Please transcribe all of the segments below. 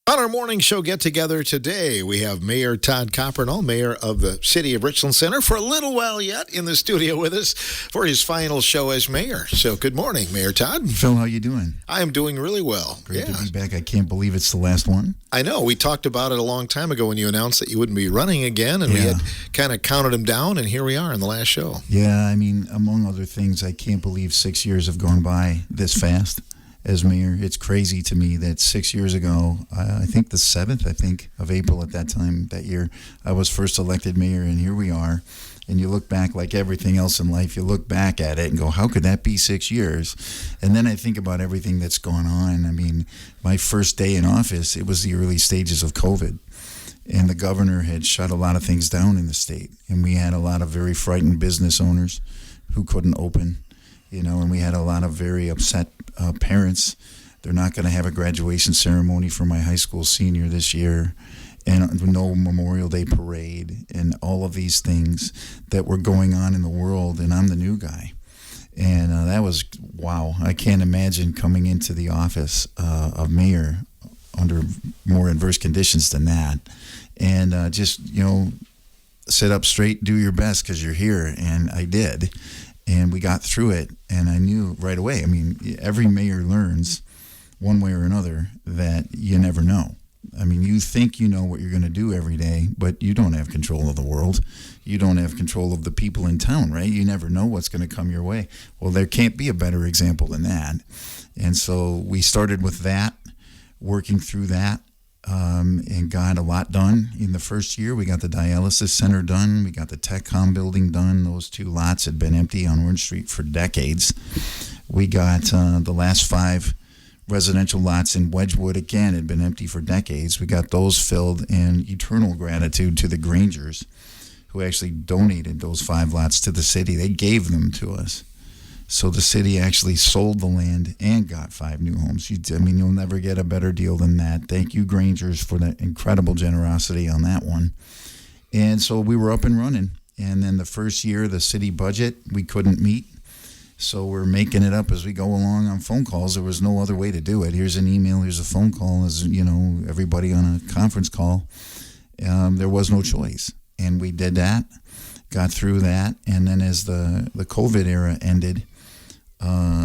On our morning show get-together today, we have Mayor Todd Coppernoll, Mayor of the City of Richland Center, for a little while yet in the studio with us for his final show as mayor. So good morning, Mayor Todd. Phil, how you doing? I am doing really well. Great to be back. I can't believe it's the last one. I know. We talked about it a long time ago when you announced that you wouldn't be running again, and we had kind of counted them down, and here we are in the last show. Yeah, I mean, among other things, I can't believe 6 years have gone by this fast. As mayor, it's crazy to me that 6 years ago, I think the 7th, of April at that time, that year, I was first elected mayor, and here we are. And you look back, like everything else in life, you look back at it and go, how could that be 6 years? And then I think about everything that's gone on. I mean, my first day in office, it was the early stages of COVID. And the governor had shut a lot of things down in the state. And we had a lot of very frightened business owners who couldn't open. And we had a lot of very upset parents. They're not going to have a graduation ceremony for my high school senior this year, and no Memorial Day parade, and all of these things that were going on in the world, and I'm the new guy. And that was, wow, I can't imagine coming into the office of mayor under more adverse conditions than that. And sit up straight, do your best because you're here, and I did. And we got through it, and I knew right away. I mean, every mayor learns one way or another that you never know. I mean, you think you know what you're going to do every day, but you don't have control of the world. You don't have control of the people in town, right? You never know what's going to come your way. Well, there can't be a better example than that. And so we started with that, working through that, and got a lot done in the first year. We got the dialysis center done. We got the TechCom building done. Those two lots had been empty on Orange Street for decades. We got the last 5 residential lots in Wedgwood, again, had been empty for decades. We got those filled, and eternal gratitude to the Grangers, who actually donated those 5 lots to the city. They gave them to us. So the city actually sold the land and got 5 new homes. You'll never get a better deal than that. Thank you, Grangers, for the incredible generosity on that one. And so we were up and running. And then the first year, the city budget, we couldn't meet. So we're making it up as we go along on phone calls. There was no other way to do it. Here's an email, here's a phone call, as everybody on a conference call. There was no choice. And we did that, got through that. And then as the COVID era ended,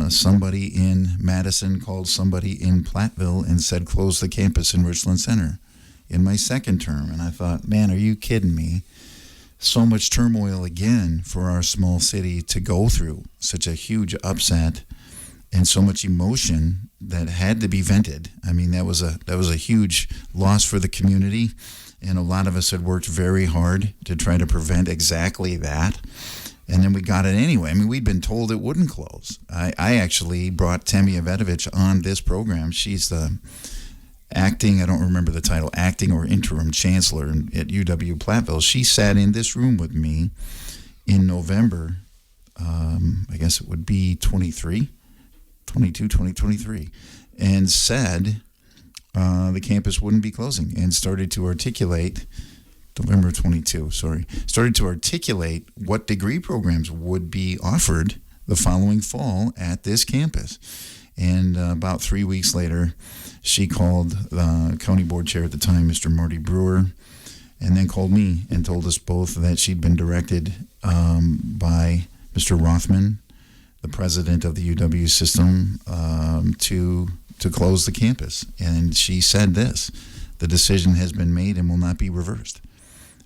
somebody in Madison called somebody in Platteville and said, close the campus in Richland Center in my second term. And I thought, man, are you kidding me? So much turmoil again for our small city to go through, such a huge upset and so much emotion that had to be vented. I mean, that was a huge loss for the community. And a lot of us had worked very hard to try to prevent exactly that. And then we got it anyway. I mean, we'd been told it wouldn't close. I actually brought Tammy Avetovich on this program. She's the acting, I don't remember the title, acting or interim chancellor at UW-Platteville. She sat in this room with me in November, I guess it would be 2023, and said the campus wouldn't be closing, and started to articulate November 22, started to articulate what degree programs would be offered the following fall at this campus. And about 3 weeks later, she called the county board chair at the time, Mr. Marty Brewer, and then called me and told us both that she'd been directed by Mr. Rothman, the president of the UW system, to close the campus. And she said this: the decision has been made and will not be reversed.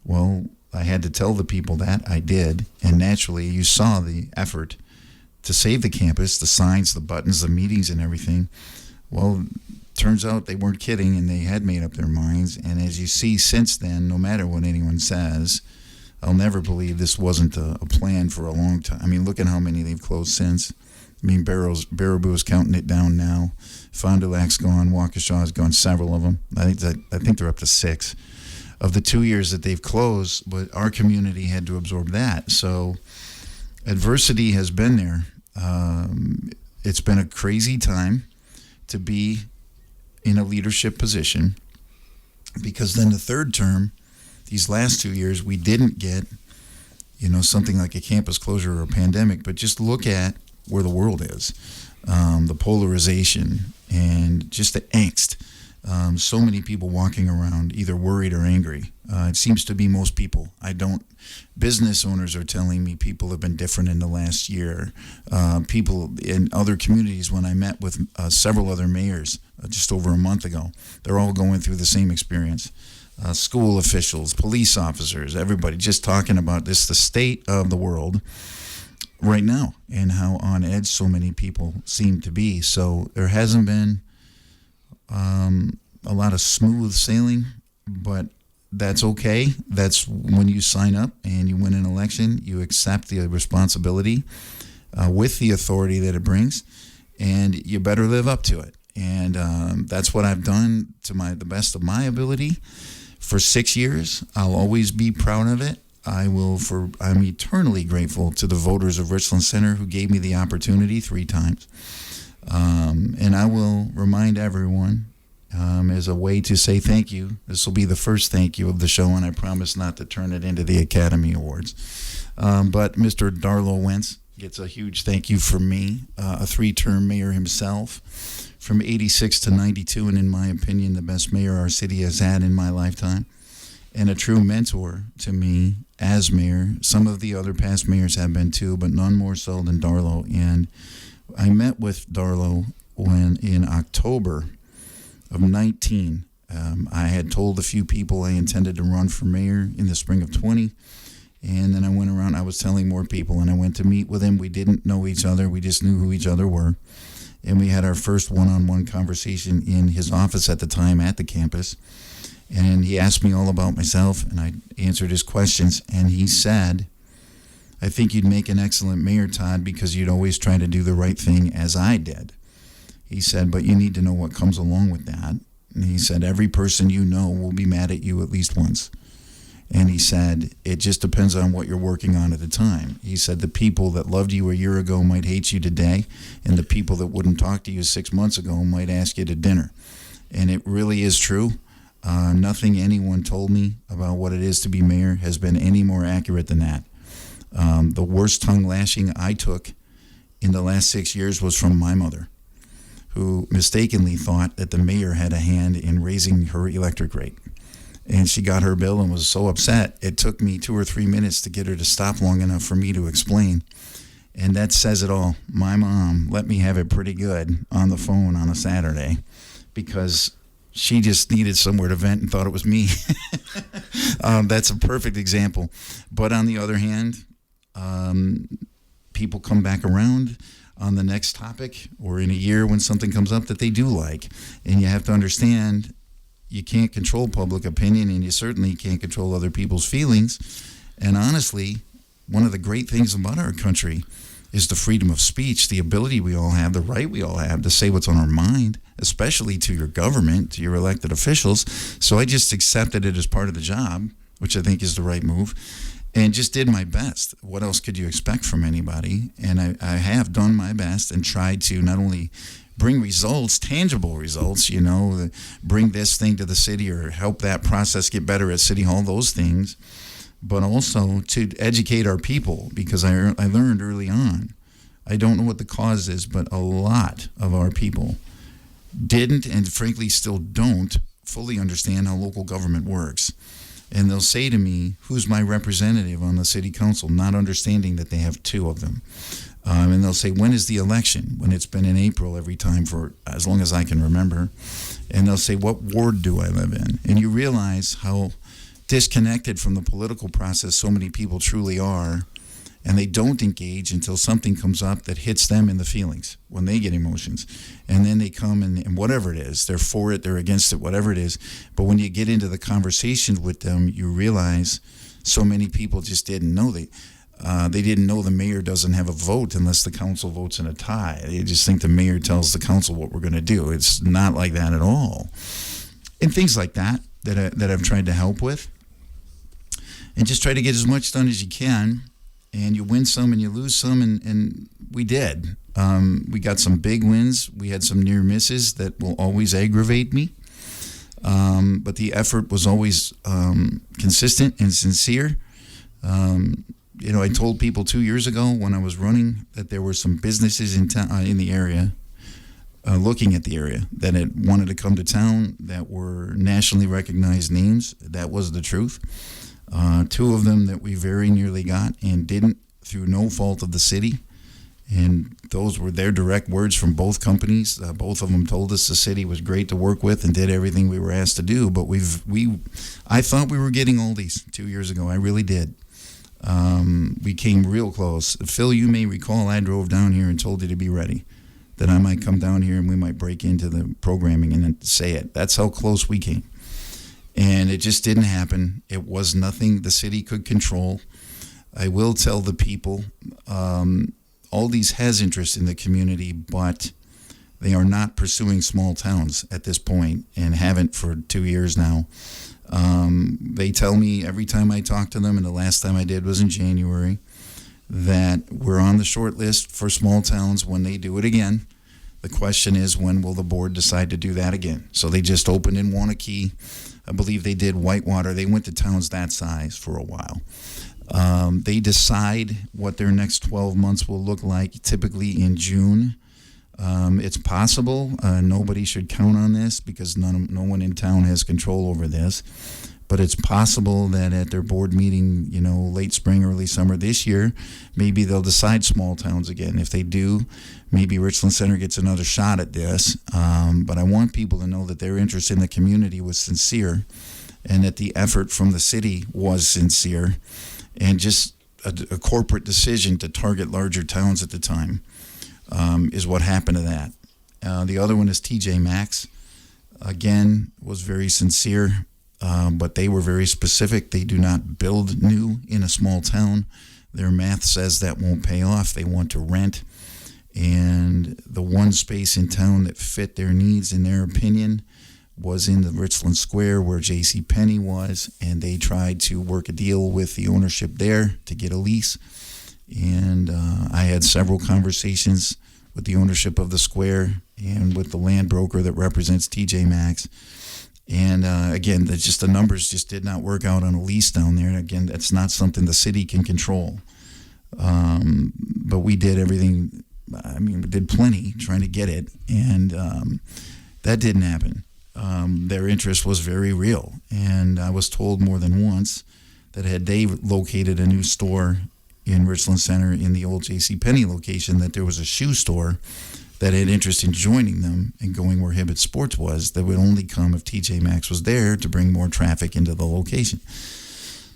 Well, I had to tell the people that. I did. And naturally, you saw the effort to save the campus, the signs, the buttons, the meetings, and everything. Well, turns out they weren't kidding, and they had made up their minds. And as you see since then, no matter what anyone says, I'll never believe this wasn't a plan for a long time. I mean, look at how many they've closed since. I mean, Baraboo is counting it down now. Fond du Lac's gone. Waukeshaw's gone, several of them. I think they're up to 6 of the 2 years that they've closed, but our community had to absorb that. So adversity has been there. It's been a crazy time to be in a leadership position, because then the third term, these last 2 years, we didn't get, something like a campus closure or a pandemic, but just look at where the world is, the polarization and just the angst So many people walking around either worried or angry. It seems to be most people. Business owners are telling me people have been different in the last year. People in other communities, when I met with several other mayors just over a month ago, they're all going through the same experience. School officials, police officers, everybody just talking about this, the state of the world right now, and how on edge so many people seem to be. So there hasn't been a lot of smooth sailing, but that's okay. That's when you sign up and you win an election, you accept the responsibility with the authority that it brings, and you better live up to it. And that's what I've done to the best of my ability for 6 years. I'll always be proud of it. I'm eternally grateful to the voters of Richland Center who gave me the opportunity 3 times. And I will remind everyone as a way to say thank you. This will be the first thank you of the show, and I promise not to turn it into the Academy Awards. But Mr. Darlow Wentz gets a huge thank you from me, a 3-term mayor himself, from 86 to 92, and in my opinion, the best mayor our city has had in my lifetime, and a true mentor to me as mayor. Some of the other past mayors have been too, but none more so than Darlow. And I met with Darlow when in October of 19. I had told a few people I intended to run for mayor in the spring of 20. And then I went around, I was telling more people, and I went to meet with him. We didn't know each other. We just knew who each other were. And we had our first one-on-one conversation in his office at the time at the campus. And he asked me all about myself, and I answered his questions. And he said, I think you'd make an excellent mayor, Todd, because you'd always try to do the right thing as I did. He said, but you need to know what comes along with that. And he said, every person you know will be mad at you at least once. And he said, it just depends on what you're working on at the time. He said, the people that loved you a year ago might hate you today, and the people that wouldn't talk to you 6 months ago might ask you to dinner. And it really is true. Nothing anyone told me about what it is to be mayor has been any more accurate than that. The worst tongue lashing I took in the last 6 years was from my mother, who mistakenly thought that the mayor had a hand in raising her electric rate. And she got her bill and was so upset, it took me 2 or 3 minutes to get her to stop long enough for me to explain. And that says it all. My mom let me have it pretty good on the phone on a Saturday because she just needed somewhere to vent and thought it was me. That's a perfect example. But on the other hand, people come back around on the next topic or in a year when something comes up that they do like. And you have to understand you can't control public opinion, and you certainly can't control other people's feelings. And honestly, one of the great things about our country is the freedom of speech, the ability we all have, the right we all have to say what's on our mind, especially to your government, to your elected officials. So I just accepted it as part of the job, which I think is the right move, and just did my best. What else could you expect from anybody? And I have done my best and tried to not only bring results, tangible results, bring this thing to the city or help that process get better at City Hall, those things, but also to educate our people, because I learned early on, I don't know what the cause is, but a lot of our people didn't and frankly still don't fully understand how local government works. And they'll say to me, who's my representative on the city council, not understanding that they have 2 of them. And they'll say, when is the election? When it's been in April every time for as long as I can remember. And they'll say, what ward do I live in? And you realize how disconnected from the political process so many people truly are. And they don't engage until something comes up that hits them in the feelings when they get emotions. And then they come and whatever it is, they're for it, they're against it, whatever it is. But when you get into the conversation with them, you realize so many people just didn't know. They didn't know the mayor doesn't have a vote unless the council votes in a tie. They just think the mayor tells the council what we're going to do. It's not like that at all. And things like that I've tried to help with. And just try to get as much done as you can. And you win some and you lose some, and we did. We got some big wins. We had some near misses that will always aggravate me. But the effort was always consistent and sincere. I told people 2 years ago when I was running that there were some businesses in town, in the area, looking at the area, that it wanted to come to town, that were nationally recognized names. That was the truth. Two of them that we very nearly got and didn't through no fault of the city. And those were their direct words from both companies. Both of them told us the city was great to work with and did everything we were asked to do. But I thought we were getting oldies 2 years ago. I really did. We came real close. Phil, you may recall I drove down here and told you to be ready, that I might come down here and we might break into the programming and then say it. That's how close we came. And it just didn't happen. It was nothing the city could control. I will tell the people, Aldi's has interest in the community, but they are not pursuing small towns at this point and haven't for 2 years now. They tell me every time I talk to them, and the last time I did was in January, that we're on the short list for small towns when they do it again. The question is, when will the board decide to do that again? So they just opened in Wanakee. I believe they did Whitewater. They went to towns that size for a while. They decide what their next 12 months will look like, typically in June. It's possible. Nobody should count on this because no one in town has control over this. But it's possible that at their board meeting, late spring, early summer this year, maybe they'll decide small towns again. If they do, maybe Richland Center gets another shot at this. But I want people to know that their interest in the community was sincere and that the effort from the city was sincere, and just a corporate decision to target larger towns at the time is what happened to that. The other one is TJ Maxx. Again, was very sincere. But they were very specific. They do not build new in a small town. Their math says that won't pay off. They want to rent. And the one space in town that fit their needs, in their opinion, was in the Richland Square where JCPenney was. And they tried to work a deal with the ownership there to get a lease. And I had several conversations with the ownership of the square and with the land broker that represents TJ Maxx. And again, the numbers just did not work out on a lease down there. And again, that's not something the city can control. But we did everything. We did plenty trying to get it, and that didn't happen. Their interest was very real, and I was told more than once that had they located a new store in Richland Center in the old JCPenney location, that there was a shoe store that had interest in joining them and going where Hibbett Sports was, that would only come if TJ Maxx was there to bring more traffic into the location.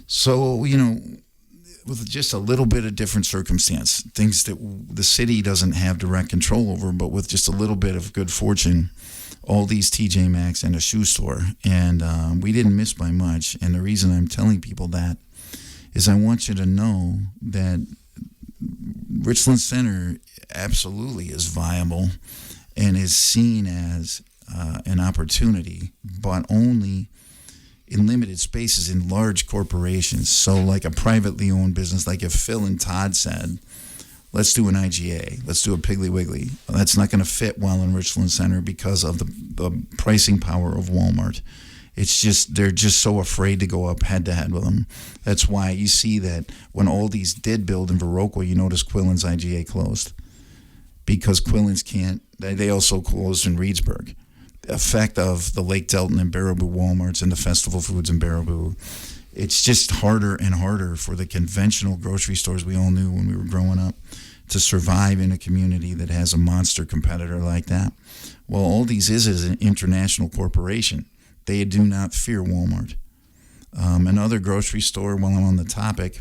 So, with just a little bit of different circumstance, things that the city doesn't have direct control over, but with just a little bit of good fortune, all these TJ Maxx and a shoe store. And we didn't miss by much. And the reason I'm telling people that is I want you to know that Richland Center absolutely is viable and is seen as an opportunity, but only in limited spaces in large corporations. So like a privately owned business, like if Phil and Todd said, let's do an IGA, let's do a Piggly Wiggly, that's not going to fit well in Richland Center because of the pricing power of Walmart. It's just, they're just so afraid to go up head to head with them. That's why you see that when Aldi's did build in Viroqua, you notice Quillen's IGA closed. Because Quillen's can't, they also closed in Reedsburg. The effect of the Lake Delton and Baraboo Walmarts and the Festival Foods in Baraboo, it's just harder and harder for the conventional grocery stores we all knew when we were growing up to survive in a community that has a monster competitor like that. Well, Aldi's is an international corporation. They do not fear Walmart. Another grocery store, while I'm on the topic,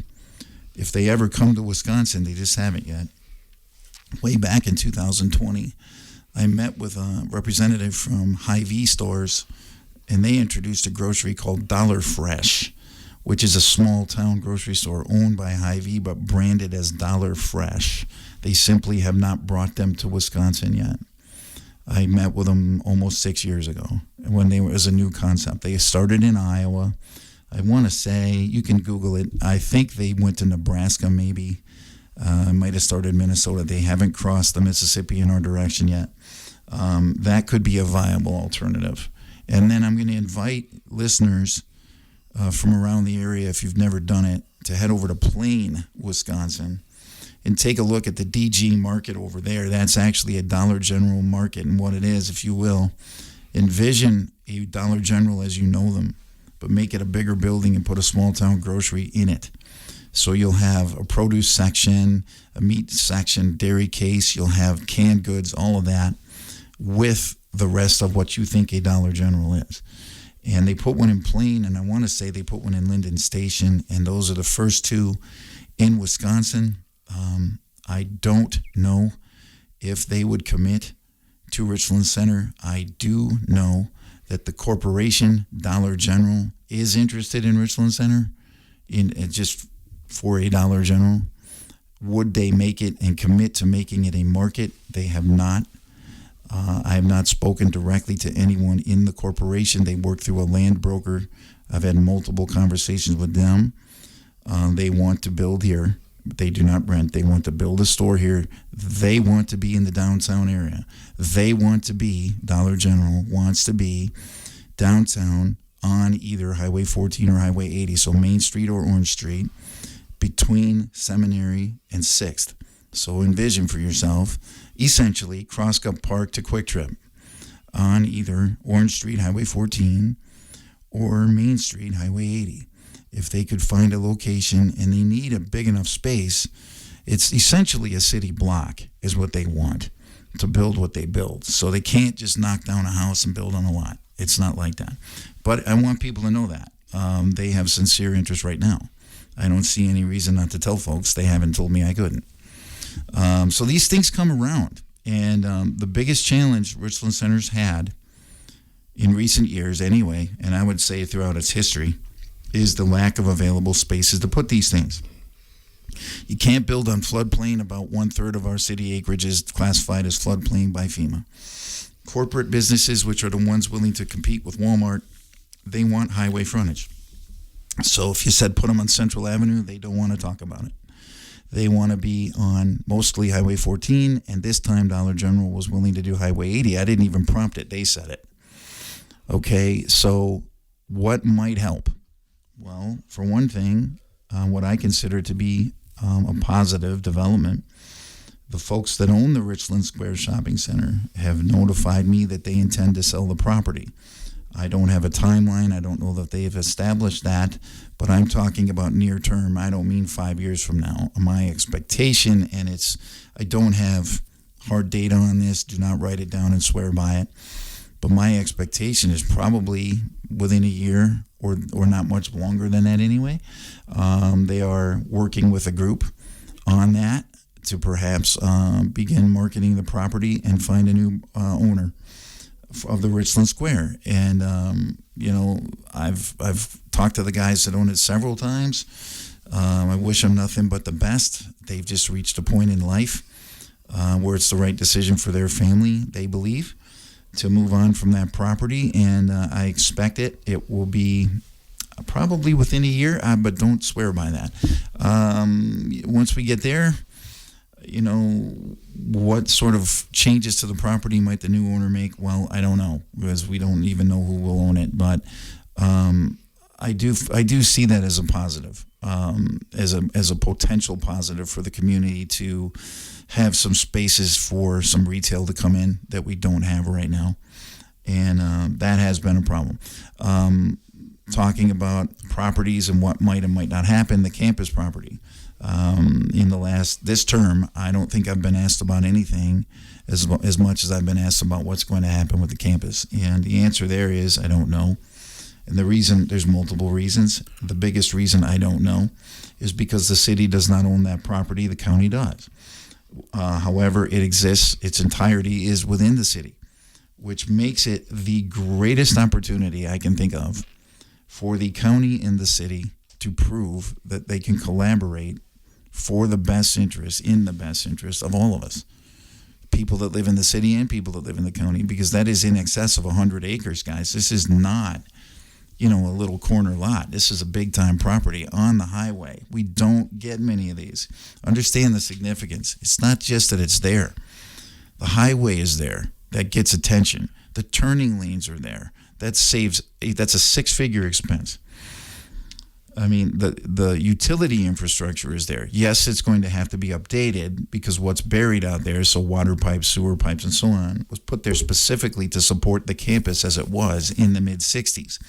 if they ever come to Wisconsin, they just haven't yet. Way back in 2020, I met with a representative from Hy-Vee stores, and they introduced a grocery called Dollar Fresh, which is a small town grocery store owned by Hy-Vee but branded as Dollar Fresh. They simply have not brought them to Wisconsin yet. I met with them almost 6 years ago when they were as a new concept. They started in Iowa. I want to say, you can Google it, I think they went to Nebraska maybe. Might have started Minnesota. They haven't crossed the Mississippi in our direction yet. That could be a viable alternative. And then I'm going to invite listeners from around the area, if you've never done it, to head over to Plain, Wisconsin. and take a look at the DG market over there. That's actually a Dollar General market, and what it is, if you will, envision a Dollar General as you know them, but make it a bigger building and put a small town grocery in it. So you'll have a produce section, a meat section, dairy case, you'll have canned goods, all of that, with the rest of what you think a Dollar General is. And they put one in Plain, and I want to say they put one in Linden Station, and those are the first two in Wisconsin. I don't know if they would commit to Richland Center. I do know that the corporation, Dollar General, is interested in Richland Center, in just for a Dollar General. Would they make it and commit to making it a market? They have not. I have not spoken directly to anyone in the corporation. They work through a land broker. I've had multiple conversations with them. They want to build here. They do not rent. They want to build a store here. They want to be in the downtown area. They want to be, Dollar General wants to be downtown on either Highway 14 or Highway 80, so Main Street or Orange Street, between Seminary and 6th. So envision for yourself, essentially, Crosscup Park to Quick Trip on either Orange Street, Highway 14, or Main Street, Highway 80. If they could find a location and they need a big enough space, it's essentially a city block is what they want to build what they build. So they can't just knock down a house and build on a lot. It's not like that. But I want people to know that. They have sincere interest right now. I don't see any reason not to tell folks. They haven't told me I couldn't. So these things come around. And the biggest challenge Richland Center's had in recent years anyway, and I would say throughout its history, is the lack of available spaces to put these things. You can't build on floodplain. About 1/3 of our city acreage is classified as floodplain by FEMA. Corporate businesses, which are the ones willing to compete with Walmart, they want highway frontage. So if you said put them on Central Avenue, they don't want to talk about it. They want to be on mostly Highway 14, and this time Dollar General was willing to do Highway 80. I didn't even prompt it. They said it. Okay, so what might help? Well, for one thing, what I consider to be a positive development, the folks that own the Richland Square Shopping Center have notified me that they intend to sell the property. I don't have a timeline. I don't know that they've established that, but I'm talking about near term. I don't mean 5 years from now. My expectation, and I don't have hard data on this, do not write it down and swear by it, but my expectation is probably within a year or not much longer than that anyway. They are working with a group on that to perhaps begin marketing the property and find a new owner of the Richland Square. And I've talked to the guys that own it several times. I wish them nothing but the best. They've just reached a point in life where it's the right decision for their family, they believe, to move on from that property. And I expect it will be probably within a year, but don't swear by that. Once we get there, what sort of changes to the property might the new owner make? Well, I don't know, because we don't even know who will own it. But I do see that as a positive, as a potential positive for the community to have some spaces for some retail to come in that we don't have right now, and that has been a problem. Talking about properties and what might and might not happen, the campus property. In this term, I don't think I've been asked about anything as much as I've been asked about what's going to happen with the campus. And the answer there is I don't know. And the reason, there's multiple reasons. The biggest reason I don't know is because the city does not own that property. The county does. However, it exists. Its entirety is within the city, which makes it the greatest opportunity I can think of for the county and the city to prove that they can collaborate for the best interest, in the best interest of all of us, people that live in the city and people that live in the county, because that is in excess of 100 acres, guys. This is not, a little corner lot. This is a big-time property on the highway. We don't get many of these. Understand the significance. It's not just that it's there. The highway is there. That gets attention. The turning lanes are there. That's a six-figure expense. I mean, the utility infrastructure is there. Yes, it's going to have to be updated because what's buried out there, so water pipes, sewer pipes, and so on, was put there specifically to support the campus as it was in the mid-'60s.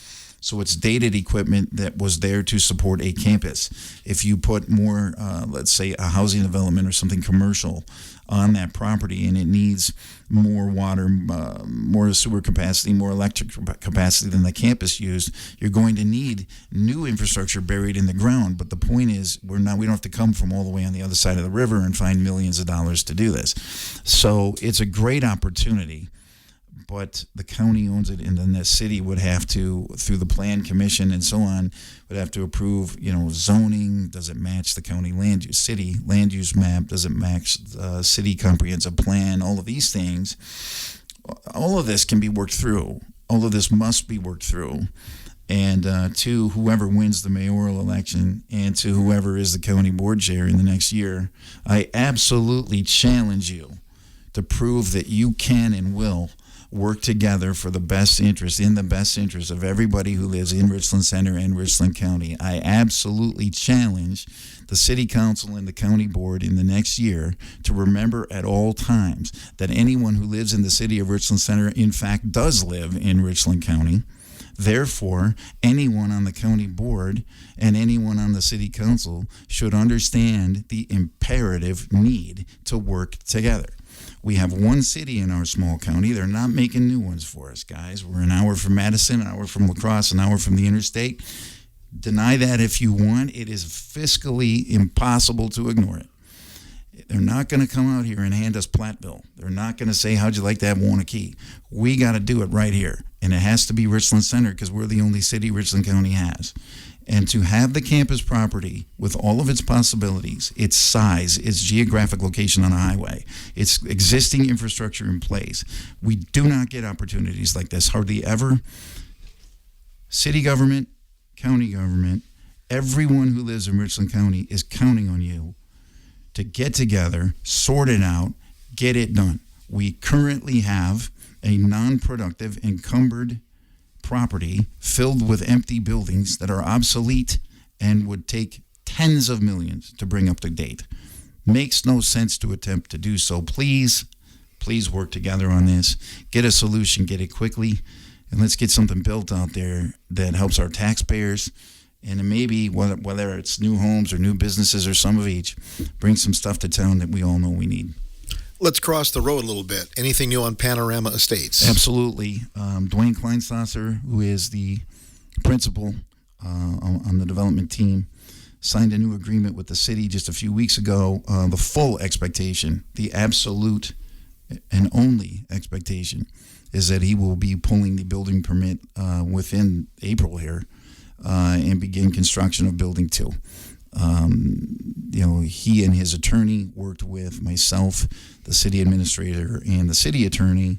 So it's dated equipment that was there to support a campus. If you put more, let's say, a housing development or something commercial on that property and it needs more water, more sewer capacity, more electric capacity than the campus used, you're going to need new infrastructure buried in the ground. But the point is, we don't have to come from all the way on the other side of the river and find millions of dollars to do this. So it's a great opportunity. But the county owns it, and then the city would have to, through the plan commission and so on, would have to approve, zoning. Does it match the county city land use map? Does it match city comprehensive plan? All of these things, all of this can be worked through. All of this must be worked through. And to whoever wins the mayoral election and to whoever is the county board chair in the next year, I absolutely challenge you to prove that you can and will work together for the best interest, in the best interest of everybody who lives in Richland Center and Richland County. I absolutely challenge the city council and the county board in the next year to remember at all times that anyone who lives in the city of Richland Center, in fact, does live in Richland County. Therefore, anyone on the county board and anyone on the city council should understand the imperative need to work together. We have one city in our small county. They're not making new ones for us, guys. We're an hour from Madison, an hour from La Crosse, an hour from the interstate. Deny that if you want. It is fiscally impossible to ignore it. They're not going to come out here and hand us Platteville. They're not going to say, how'd you like to have Wanakee? We got to do it right here. And it has to be Richland Center because we're the only city Richland County has. And to have the campus property with all of its possibilities, its size, its geographic location on a highway, its existing infrastructure in place, we do not get opportunities like this hardly ever. City government, county government, everyone who lives in Richland County is counting on you to get together, sort it out, get it done. We currently have a non-productive, encumbered property filled with empty buildings that are obsolete and would take tens of millions to bring up to date. Makes no sense to attempt to do so. Please work together on this. Get a solution, get it quickly, and let's get something built out there that helps our taxpayers. And maybe, whether it's new homes or new businesses or some of each, bring some stuff to town that we all know we need. Let's cross the road a little bit. Anything new on Panorama Estates? Absolutely. Dwayne Kleinsasser, who is the principal on the development team, signed a new agreement with the city just a few weeks ago. The full expectation, the absolute and only expectation, is that he will be pulling the building permit within April here and begin construction of Building 2. He and his attorney worked with myself, the city administrator, and the city attorney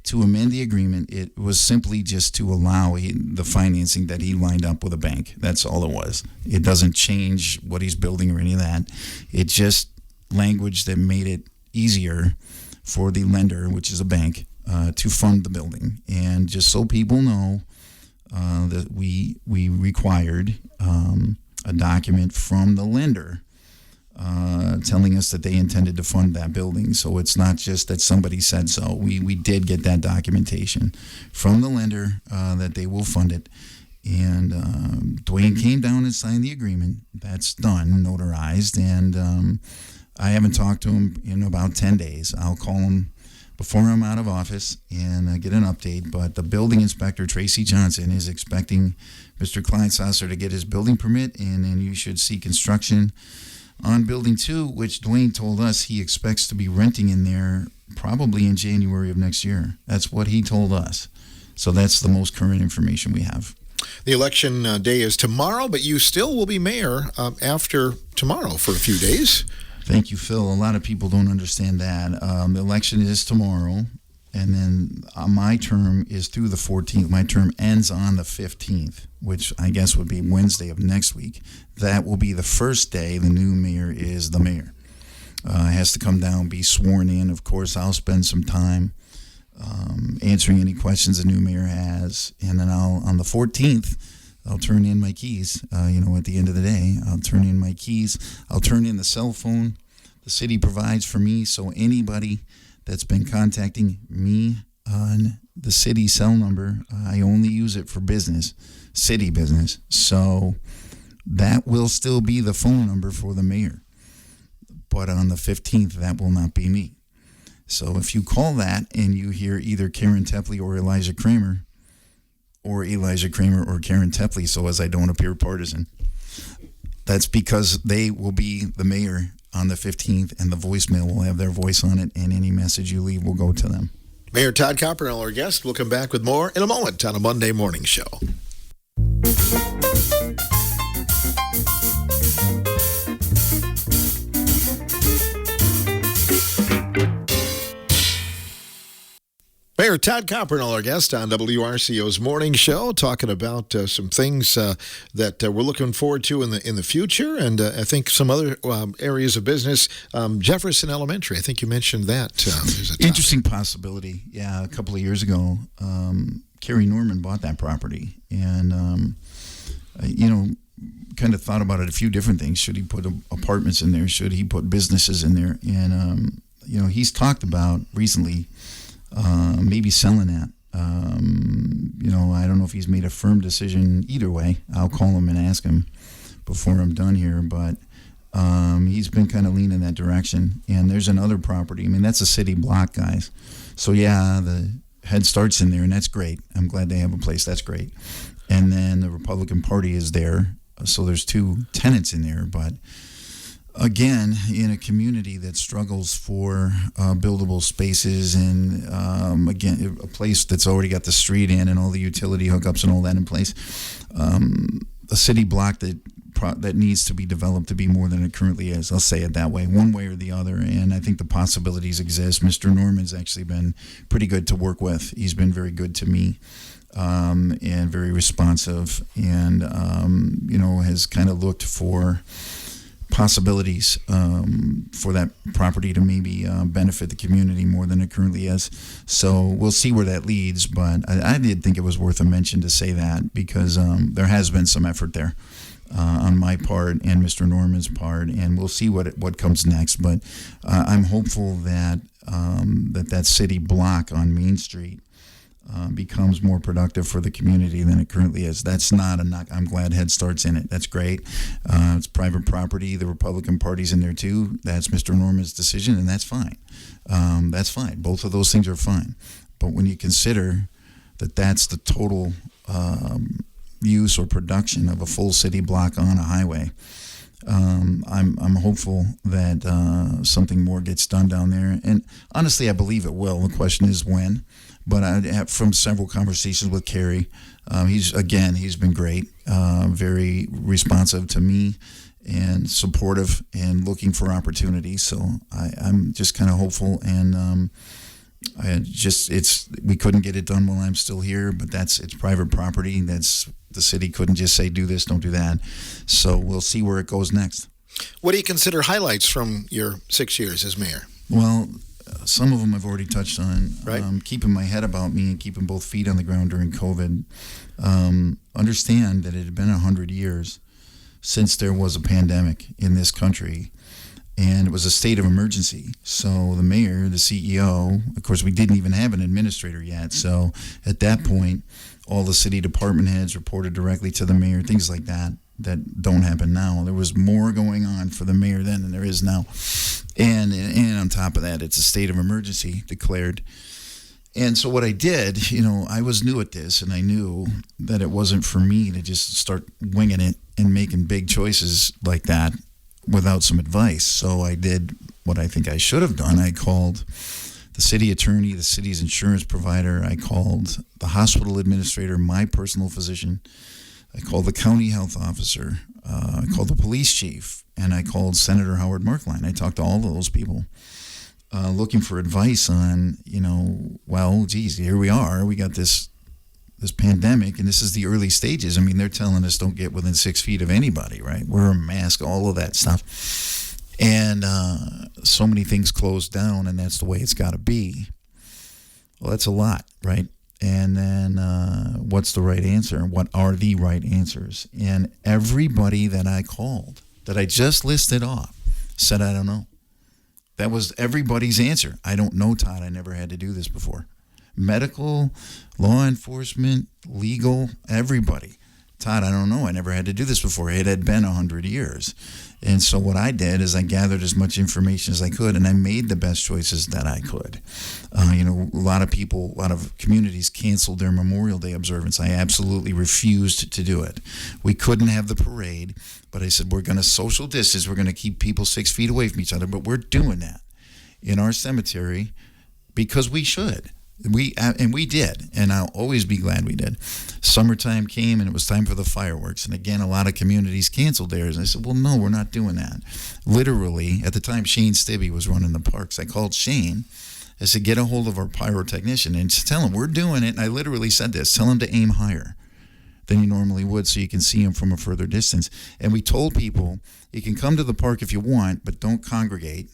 to amend the agreement. It was simply just to allow the financing that he lined up with a bank. That's all it was. It doesn't change what he's building or any of that. It's just language that made it easier for the lender, which is a bank, to fund the building. And just so people know, that we required a document from the lender telling us that they intended to fund that building. So it's not just that somebody said so. We did get that documentation from the lender that they will fund it. And Dwayne came down and signed the agreement. That's done, notarized. And I haven't talked to him in about 10 days. I'll call him before I'm out of office and get an update. But the building inspector, Tracy Johnson, is expecting Mr. Kleinsasser to get his building permit, and then you should see construction on Building 2, which Dwayne told us he expects to be renting in there probably in January of next year. That's what he told us. So that's the most current information we have. The election day is tomorrow, but you still will be mayor after tomorrow for a few days. Thank you, Phil. A lot of people don't understand that. The election is tomorrow, and then my term is through the 14th. My term ends on the 15th, which I guess would be Wednesday of next week. That will be the first day the new mayor is the mayor. Has to come down, be sworn in. Of course, I'll spend some time answering any questions the new mayor has. And then on the 14th, I'll turn in my keys. At the end of the day, I'll turn in my keys. I'll turn in the cell phone the city provides for me. So anybody that's been contacting me on the city cell number, I only use it for business, city business. So that will still be the phone number for the mayor. But on the 15th, that will not be me. So if you call that and you hear either Karen Tepley or Elijah Kramer or Karen Tepley, so as I don't appear partisan, that's because they will be the mayor on the 15th, and the voicemail will have their voice on it, and any message you leave will go to them. Mayor Todd Coppernoll, our guest. We'll come back with more in a moment on a Monday morning show. Mayor Todd Coppernoll, our guest on WRCO's morning show, talking about some things that we're looking forward to in the future, and I think some other areas of business. Jefferson Elementary, I think you mentioned that. Interesting possibility. Yeah, a couple of years ago, Carrie Norman bought that property, and kind of thought about it a few different things. Should he put apartments in there? Should he put businesses in there? And he's talked about recently. Maybe selling that. I don't know if he's made a firm decision either way. I'll call him and ask him before I'm done here, but he's been kind of leaning that direction. And there's another property. I mean, that's a city block, guys. So yeah, the Head Start's in there, and that's great. I'm glad they have a place. That's great. And then the Republican Party is there. So there's two tenants in there, but again, in a community that struggles for buildable spaces and, again, a place that's already got the street in and all the utility hookups and all that in place, a city block that needs to be developed to be more than it currently is. I'll say it that way, one way or the other, and I think the possibilities exist. Mr. Norman's actually been pretty good to work with. He's been very good to me. And very responsive, and has kind of looked for possibilities for that property to maybe benefit the community more than it currently is. So we'll see where that leads, but I did think it was worth a mention to say that because there has been some effort there on my part and Mr. Norman's part, and we'll see what comes next. But I'm hopeful that that city block on Main Street becomes more productive for the community than it currently is. That's not a knock. I'm glad Head Start's in it. That's great. It's private property. The Republican Party's in there too. That's Mr. Norman's decision, and that's fine. That's fine. Both of those things are fine. But when you consider that that's the total use or production of a full city block on a highway, I'm hopeful that something more gets done down there. And honestly, I believe it will. The question is when. But I have, from several conversations with Carrie, he's been great, very responsive to me and supportive and looking for opportunities. So I'm just kind of hopeful, and we couldn't get it done while I'm still here, but it's private property. The city couldn't just say do this, don't do that. So we'll see where it goes next. What do you consider highlights from your 6 years as mayor? Well, some of them I've already touched on. Right. Keeping my head about me and keeping both feet on the ground during COVID. Understand that it had been 100 years since there was a pandemic in this country, and it was a state of emergency. So the mayor, the CEO, of course, we didn't even have an administrator yet. So at that point, all the city department heads reported directly to the mayor, things like that don't happen now. There was more going on for the mayor then than there is now. And on top of that, it's a state of emergency declared. And so what I did, I was new at this, and I knew that it wasn't for me to just start winging it and making big choices like that without some advice. So I did what I think I should have done. I called the city attorney, the city's insurance provider. I called the hospital administrator, my personal physician. I called the county health officer. I called the police chief, and I called Senator Howard Markline. I talked to all of those people looking for advice on, here we are. We got this pandemic, and this is the early stages. I mean, they're telling us don't get within 6 feet of anybody, right? Wear a mask, all of that stuff. And so many things closed down, and that's the way it's got to be. Well, that's a lot, right? And then what's the right answer? What are the right answers? And everybody that I called, that I just listed off, said, I don't know. That was everybody's answer. I don't know, Todd. I never had to do this before. Medical, law enforcement, legal, everybody. Todd, I don't know. I never had to do this before. It had been 100 years. And so what I did is I gathered as much information as I could, and I made the best choices that I could. A lot of people, a lot of communities canceled their Memorial Day observance. I absolutely refused to do it. We couldn't have the parade, but I said, we're going to social distance. We're going to keep people 6 feet away from each other, but we're doing that in our cemetery because we should. We did, and I'll always be glad we did. Summertime came, and it was time for the fireworks. And again, a lot of communities canceled theirs. And I said, well, no, we're not doing that. Literally, at the time, Shane Stibbe was running the parks. I called Shane. I said, get a hold of our pyrotechnician and tell him we're doing it. And I literally said this, tell him to aim higher than you normally would so you can see him from a further distance. And we told people, you can come to the park if you want, but don't congregate.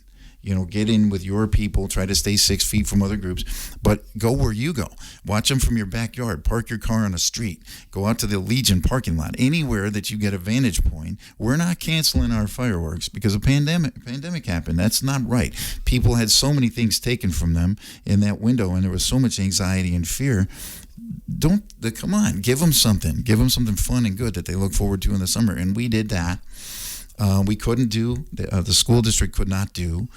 Get in with your people, try to stay 6 feet from other groups, but go where you go. Watch them from your backyard. Park your car on a street. Go out to the Legion parking lot. Anywhere that you get a vantage point. We're not canceling our fireworks because a pandemic happened. That's not right. People had so many things taken from them in that window, and there was so much anxiety and fear. Come on, give them something. Give them something fun and good that they look forward to in the summer, and we did that. We couldn't do, the school district could not do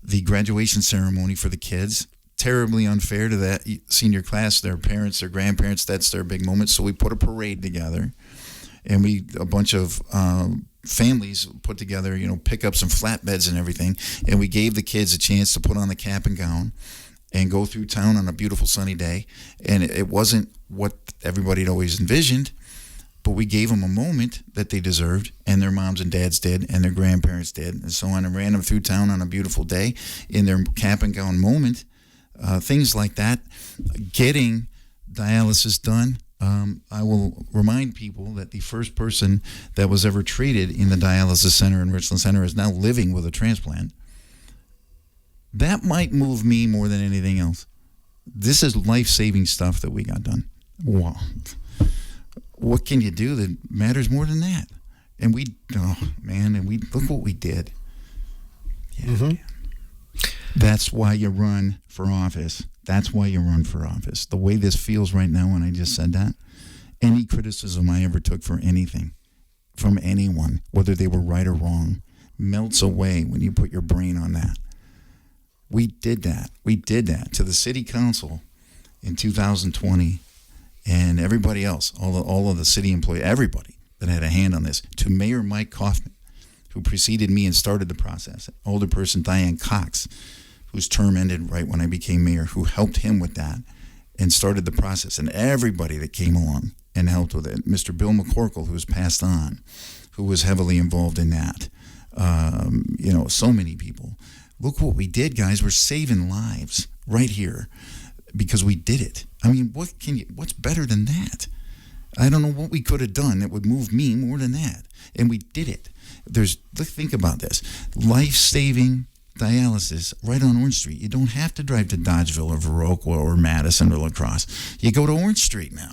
the graduation ceremony for the kids. Terribly unfair to that senior class, their parents, their grandparents, that's their big moment. So we put a parade together, and a bunch of families put together, pick up some flatbeds and everything, and we gave the kids a chance to put on the cap and gown and go through town on a beautiful sunny day. And it wasn't what everybody had always envisioned, but we gave them a moment that they deserved, and their moms and dads did, and their grandparents did, and so on, and ran them through town on a beautiful day in their cap and gown moment. Things like that. Getting dialysis done. I will remind people that the first person that was ever treated in the dialysis center in Richland Center is now living with a transplant. That might move me more than anything else. This is life-saving stuff that we got done. Wow. What can you do that matters more than that? And we look what we did. Yeah. Mm-hmm. That's why you run for office. That's why you run for office. The way this feels right now when I just said that, any criticism I ever took for anything from anyone, whether they were right or wrong, melts away when you put your brain on that. We did that. We did that to the city council in 2020. And everybody else, all of the city employees, everybody that had a hand on this, to Mayor Mike Kaufman, who preceded me and started the process, older person Diane Cox, whose term ended right when I became mayor, who helped him with that and started the process, and everybody that came along and helped with it. Mr. Bill McCorkle, who's passed on, who was heavily involved in that. So many people. Look what we did, guys. We're saving lives right here because we did it. I mean, what's better than that? I don't know what we could have done that would move me more than that. And we did it. Think about this. Life-saving dialysis right on Orange Street. You don't have to drive to Dodgeville or Viroqua or Madison or La Crosse. You go to Orange Street now.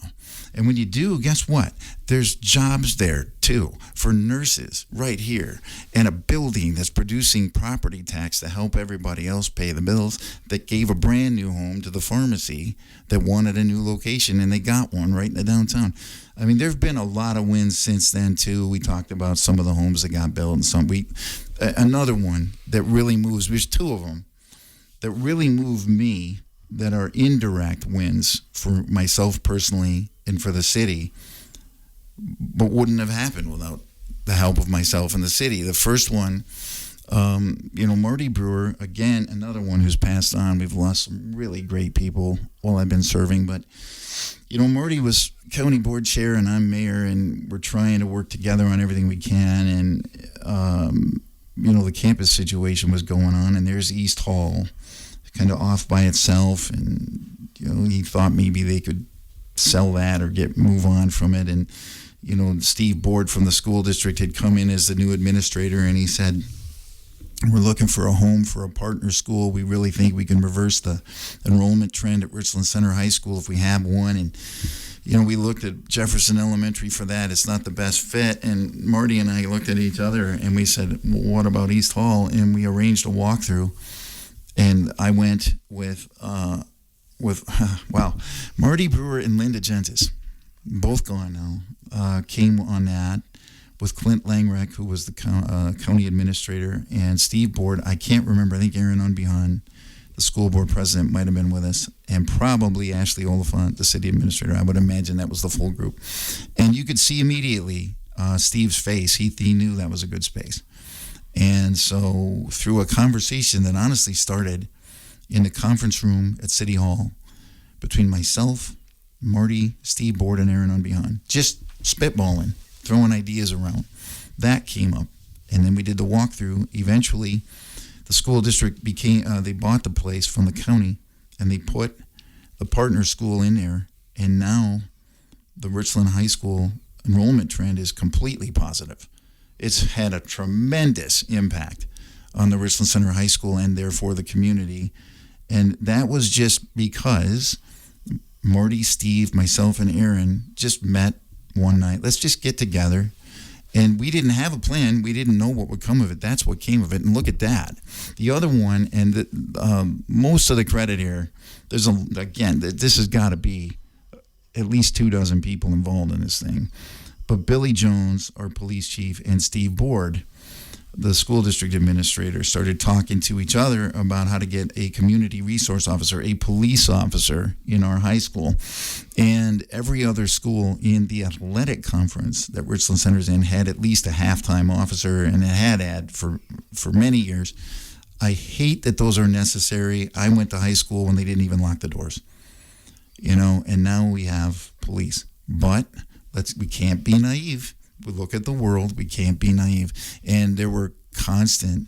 And when you do, guess what? There's jobs there, too, for nurses right here, and a building that's producing property tax to help everybody else pay the bills, that gave a brand new home to the pharmacy that wanted a new location, and they got one right in the downtown. I mean, there have been a lot of wins since then, too. We talked about some of the homes that got built, and another one that really moves, there's two of them that really move me that are indirect wins for myself personally and for the city, but wouldn't have happened without the help of myself and the city. The first one, Marty Brewer, again, another one who's passed on. We've lost some really great people while I've been serving, but, Marty was county board chair and I'm mayor, and we're trying to work together on everything we can, and, the campus situation was going on, and there's East Hall, kind of off by itself, and, he thought maybe they could sell that or move on from it. And Steve Board from the school district had come in as the new administrator, and he said, We're looking for a home for a partner school. We really think we can reverse the enrollment trend at Richland Center High School if we have one. And, we looked at Jefferson Elementary for that. It's not the best fit. And Marty and I looked at each other and we said, well, what about East Hall? And we arranged a walkthrough. And I went with Marty Brewer and Linda Gentis, both gone now, came on that with Clint Langrek, who was the county administrator, and Steve Board. I can't remember. I think Aaron Unbehan, the school board president, might have been with us, and probably Ashley Oliphant, the city administrator. I would imagine that was the full group. And you could see immediately Steve's face. He knew that was a good space. And so through a conversation that honestly started in the conference room at City Hall between myself, Marty, Steve Board, and Aaron Unbehan, just spitballing, throwing ideas around. That came up. And then we did the walkthrough. Eventually, the school district they bought the place from the county, and they put the partner school in there. And now the Richland High School enrollment trend is completely positive. It's had a tremendous impact on the Richland Center High School and therefore the community. And that was just because Marty, Steve, myself, and Aaron just met one night. Let's just get together. And we didn't have a plan. We didn't know what would come of it. That's what came of it. And look at that. The other one, and most of the credit here, this has got to be at least 24 people involved in this thing. But Billy Jones, our police chief, and Steve Board, the school district administrator, started talking to each other about how to get a community resource officer, a police officer in our high school. And every other school in the athletic conference that Richland Center's in had at least a halftime officer, and it had for many years. I hate that those are necessary. I went to high school when they didn't even lock the doors, and now we have police. But we can't be naive. We look at the world, we can't be naive. And there were constant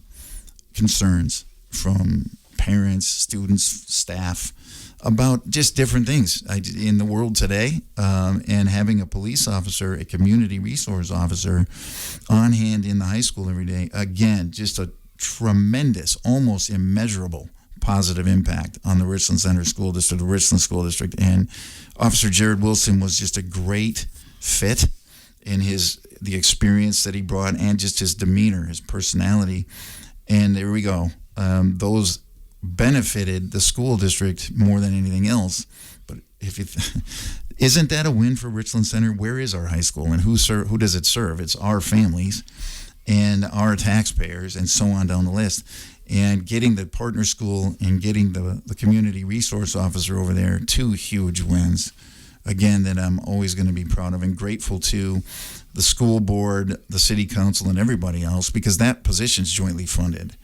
concerns from parents, students, staff about just different things in the world today. And having a police officer, a community resource officer on hand in the high school every day, again, just a tremendous, almost immeasurable positive impact on the Richland Center School District, the Richland School District. And Officer Jared Wilson was just a great fit in the experience that he brought and just his demeanor, his personality. And there we go. Those benefited the school district more than anything else. But isn't that a win for Richland Center? Where is our high school, and who does it serve? It's our families and our taxpayers, and so on down the list. And getting the partner school and getting the community resource officer over there, 2 huge wins. Again, that I'm always going to be proud of and grateful to the school board, the city council, and everybody else, because that position's jointly funded.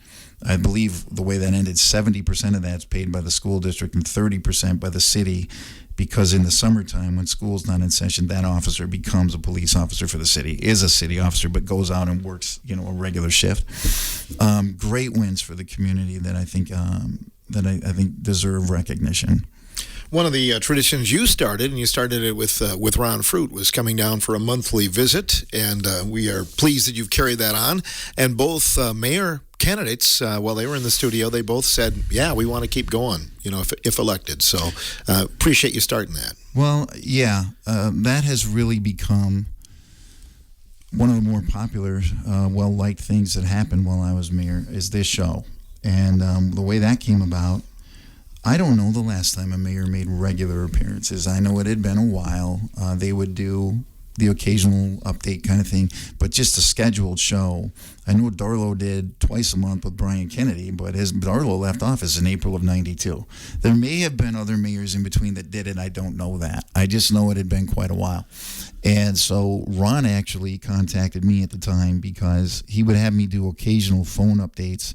I believe the way that ended, 70% of that's paid by the school district and 30% by the city, because in the summertime, when school's not in session, that officer becomes a police officer for the city, is a city officer, but goes out and works, a regular shift. Great wins for the community that I think deserve recognition. One of the traditions you started, and you started it with Ron Fruit, was coming down for a monthly visit, and we are pleased that you've carried that on. And both mayor candidates, while they were in the studio, they both said, yeah, we want to keep going, if elected. So appreciate you starting that. Well, yeah, that has really become one of the more popular, well-liked things that happened while I was mayor, is this show. And the way that came about, I don't know the last time a mayor made regular appearances. I know it had been a while. They would do the occasional update kind of thing, but just a scheduled show. I know Darlow did twice a month with Brian Kennedy, but Darlow left office in April of '92. There may have been other mayors in between that did it. I don't know that. I just know it had been quite a while. And so Ron actually contacted me at the time because he would have me do occasional phone updates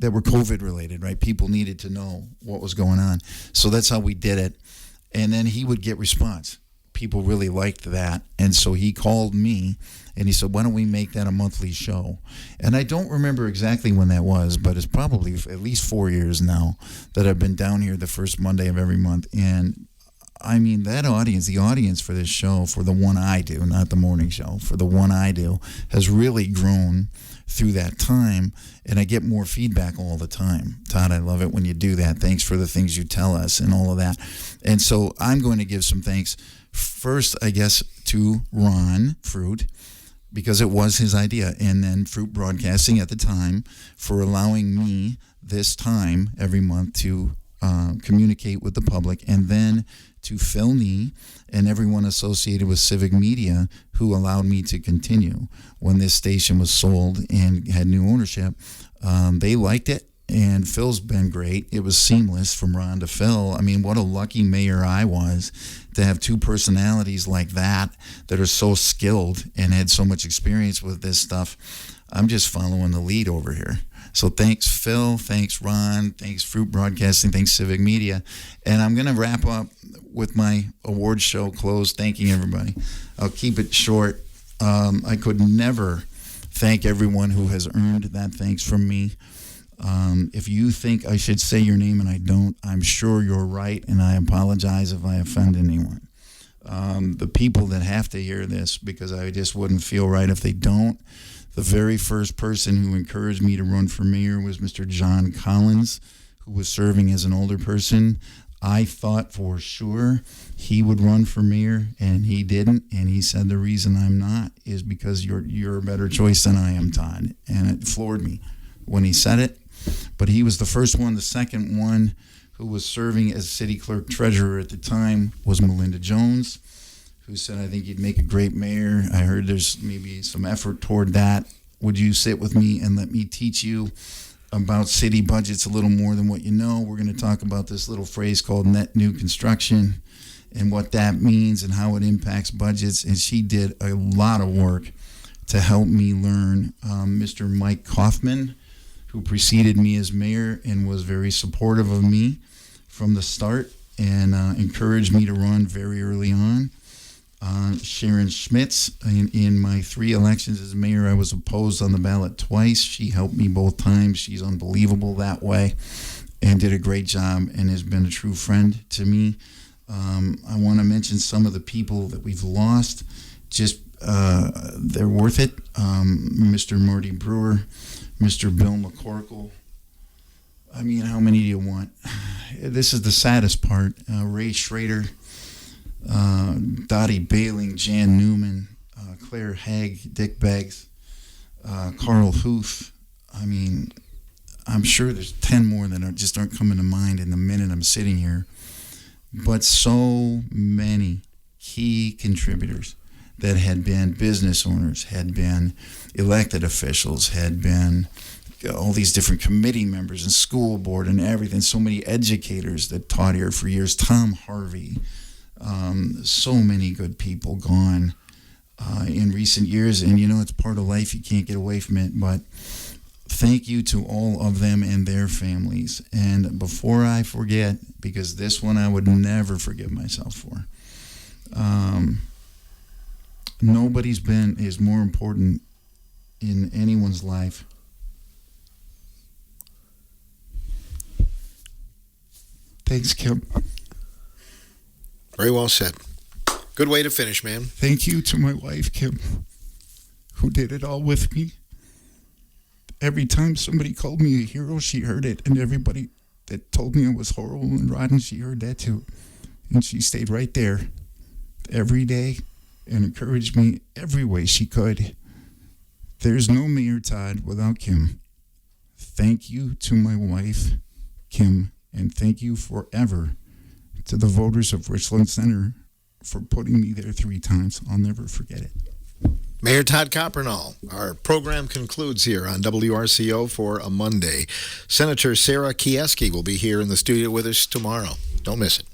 that were COVID related, right? People needed to know what was going on. So that's how we did it. And then he would get response. People really liked that. And so he called me and he said, why don't we make that a monthly show? And I don't remember exactly when that was, but it's probably at least 4 years now that I've been down here the first Monday of every month. And I mean, that audience, the audience for this show, for the one I do, not the morning show, for the one I do, has really grown through that time, and I get more feedback all the time. Todd, I love it when you do that. Thanks for the things you tell us and all of that. And so I'm going to give some thanks first, I guess, to Ron Fruit, because it was his idea, and then Fruit Broadcasting at the time for allowing me this time every month to communicate with the public, and then to Phil Nee and everyone associated with Civic Media who allowed me to continue. When this station was sold and had new ownership, they liked it, and Phil's been great. It was seamless from Ron to Phil. I mean, what a lucky mayor I was to have two personalities like that are so skilled and had so much experience with this stuff. I'm just following the lead over here. So thanks, Phil. Thanks, Ron. Thanks, Fruit Broadcasting. Thanks, Civic Media. And I'm going to wrap up with my award show close, thanking everybody. I'll keep it short. I could never thank everyone who has earned that thanks from me. If you think I should say your name and I don't, I'm sure you're right, and I apologize if I offend anyone. The people that have to hear this, because I just wouldn't feel right if they don't. The very first person who encouraged me to run for mayor was Mr. John Collins, who was serving as an older person. I thought for sure he would run for mayor, and he didn't. And he said, the reason I'm not is because you're a better choice than I am, Todd. And it floored me when he said it. But he was the first one. The second one, who was serving as city clerk treasurer at the time, was Melinda Jones, who said, I think you'd make a great mayor. I heard there's maybe some effort toward that. Would you sit with me and let me teach you about city budgets a little more than what you know? We're going to talk about this little phrase called net new construction and what that means and how it impacts budgets. And she did a lot of work to help me learn. Mr. Mike Kaufman, who preceded me as mayor and was very supportive of me from the start and encouraged me to run very early on. Sharon Schmitz, in my 3 elections as mayor, I was opposed on the ballot twice. She helped me both times. She's unbelievable that way and did a great job and has been a true friend to me. I want to mention some of the people that we've lost. Just they're worth it. Mr. Marty Brewer, Mr. Bill McCorkle. I mean, how many do you want? This is the saddest part. Ray Schrader, Dottie Bailing, Jan Newman, Claire Haig, Dick Beggs, Carl Huth. I mean, I'm sure there's 10 more that aren't coming to mind in the minute I'm sitting here. But so many key contributors that had been business owners, had been elected officials, had been all these different committee members and school board and everything. So many educators that taught here for years. Tom Harvey. So many good people gone in recent years. And, it's part of life. You can't get away from it. But thank you to all of them and their families. And before I forget, because this one I would never forgive myself for, nobody's is more important in anyone's life. Thanks, Kim. Very well said. Good way to finish, man. Thank you to my wife, Kim, who did it all with me. Every time somebody called me a hero, she heard it. And everybody that told me I was horrible and rotten, she heard that too. And she stayed right there every day and encouraged me every way she could. There's no Mayor Todd without Kim. Thank you to my wife, Kim, and thank you forever to the voters of Richland Center for putting me there 3 times. I'll never forget it. Mayor Todd Coppernoll. Our program concludes here on WRCO for a Monday. Senator Sarah Kieski will be here in the studio with us tomorrow. Don't miss it.